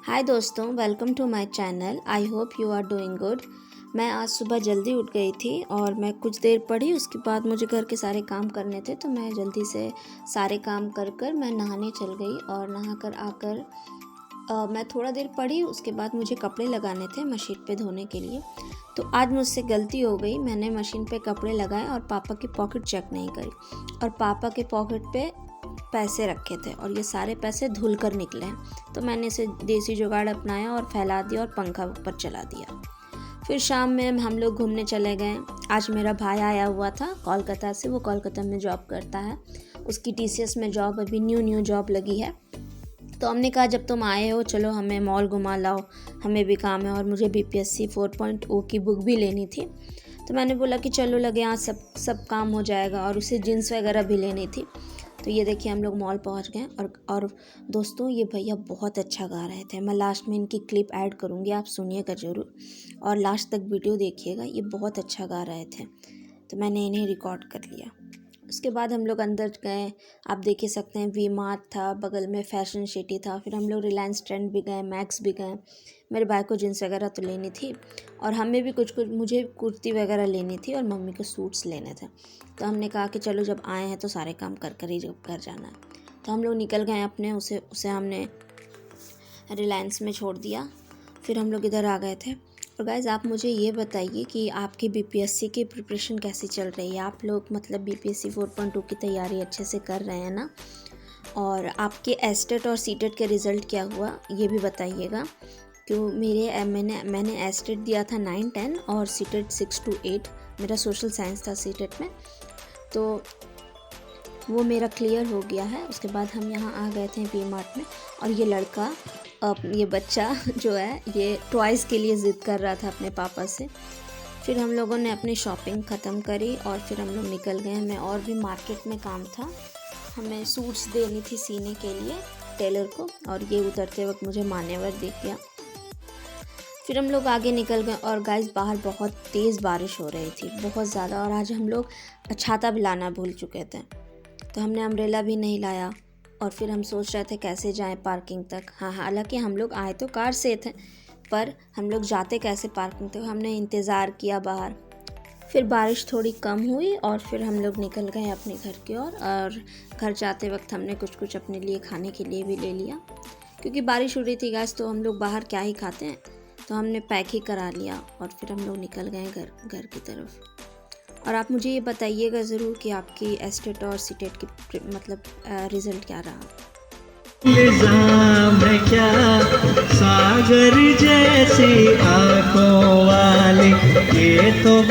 हाय दोस्तों, welcome to my channel. I hope you are doing good. मैं आज सुबह जल्दी उठ गई थी और मैं कुछ देर पढ़ी। उसके बाद मुझे घर के सारे काम करने थे तो मैं जल्दी से सारे काम कर मैं नहाने चल गई। और नहा कर आकर मैं थोड़ा देर पढ़ी। उसके बाद मुझे कपड़े लगाने थे मशीन पे धोने के लिए। तो आज मुझसे गलती हो गई, मैंने मशीन पे कपड़े लगाए और पापा की पॉकेट चेक नहीं करी। और पापा के पॉकेट पे पैसे रखे थे और ये सारे पैसे धुल कर निकले हैं। तो मैंने इसे देसी जुगाड़ अपनाया और फैला दिया और पंखा ऊपर चला दिया। फिर शाम में हम लोग घूमने चले गए। आज मेरा भाई आया हुआ था कोलकाता से। वो कोलकाता में जॉब करता है। उसकी TCS में जॉब अभी न्यू जॉब लगी है। तो हमने कहा जब तुम आए हो चलो हमें मॉल घुमा लाओ, हमें भी काम है। और मुझे BPSC 4.0 की बुक भी लेनी थी। तो मैंने बोला कि चलो लगे यहाँ सब काम हो जाएगा। और उसे जीन्स वगैरह भी लेनी थी। तो ये देखिए हम लोग मॉल पहुंच गए। और दोस्तों ये भैया बहुत अच्छा गा रहे थे। मैं लास्ट में इनकी क्लिप ऐड करूँगी, आप सुनिएगा ज़रूर और लास्ट तक वीडियो देखिएगा। ये बहुत अच्छा गा रहे थे तो मैंने इन्हें रिकॉर्ड कर लिया। उसके बाद हम लोग अंदर गए। आप देख ही सकते हैं वी मार्ट था, बगल में फैशन सिटी था। फिर हम लोग रिलायंस ट्रेंड भी गए, मैक्स भी गए। मेरे भाई को जीन्स वगैरह तो लेनी थी और हमें भी कुछ मुझे कुर्ती वगैरह लेनी थी और मम्मी को सूट्स लेने थे। तो हमने कहा कि चलो जब आए हैं तो सारे काम कर ही जब घर जाना है। तो हम लोग निकल गए अपने। उसे हमने रिलायंस में छोड़ दिया। फिर हम लोग इधर आ गए थे। और गाइज़ आप मुझे ये बताइए कि आपकी BPSC की प्रिपरेशन कैसी चल रही है। आप लोग मतलब BPSC 4.2 की तैयारी अच्छे से कर रहे हैं ना। और आपके एस्टेट और सीटेट के रिज़ल्ट क्या हुआ ये भी बताइएगा। क्यों मैंने एस्टेट दिया था 9-10 और सीटेट 6 to 8। मेरा सोशल साइंस था सीटेट में, तो वो मेरा क्लियर हो गया है। उसके बाद हम यहाँ आ गए थे वी मार्ट में। और ये बच्चा जो है ये टॉयज़ के लिए ज़िद कर रहा था अपने पापा से। फिर हम लोगों ने अपनी शॉपिंग ख़त्म करी और फिर हम लोग निकल गए। हमें और भी मार्केट में काम था। हमें सूट्स देनी थी सीने के लिए टेलर को। और ये उतरते वक्त मुझे मान्यवर दिख गया। फिर हम लोग आगे निकल गए। और गाइस बाहर बहुत तेज़ बारिश हो रही थी, बहुत ज़्यादा। और आज हम लोग छाता भी लाना भूल चुके थे तो हमने अम्ब्रेला भी नहीं लाया। और फिर हम सोच रहे थे कैसे जाएं पार्किंग तक। हाँ, हालांकि हम लोग आए तो कार से थे पर हम लोग जाते कैसे पार्किंग तक। हमने इंतज़ार किया बाहर। फिर बारिश थोड़ी कम हुई और फिर हम लोग निकल गए अपने घर की ओर। और घर जाते वक्त हमने कुछ अपने लिए खाने के लिए भी ले लिया क्योंकि बारिश हो रही थी गैस। तो हम लोग बाहर क्या ही खाते हैं, तो हमने पैक ही करा लिया और फिर हम लोग निकल गए घर की तरफ। और आप मुझे ये बताइएगा ज़रूर कि आपकी एस्टेट और सीटेट की मतलब रिज़ल्ट क्या रहा। इल्जाम है क्या सागर जैसी आंखों वाली, ये तो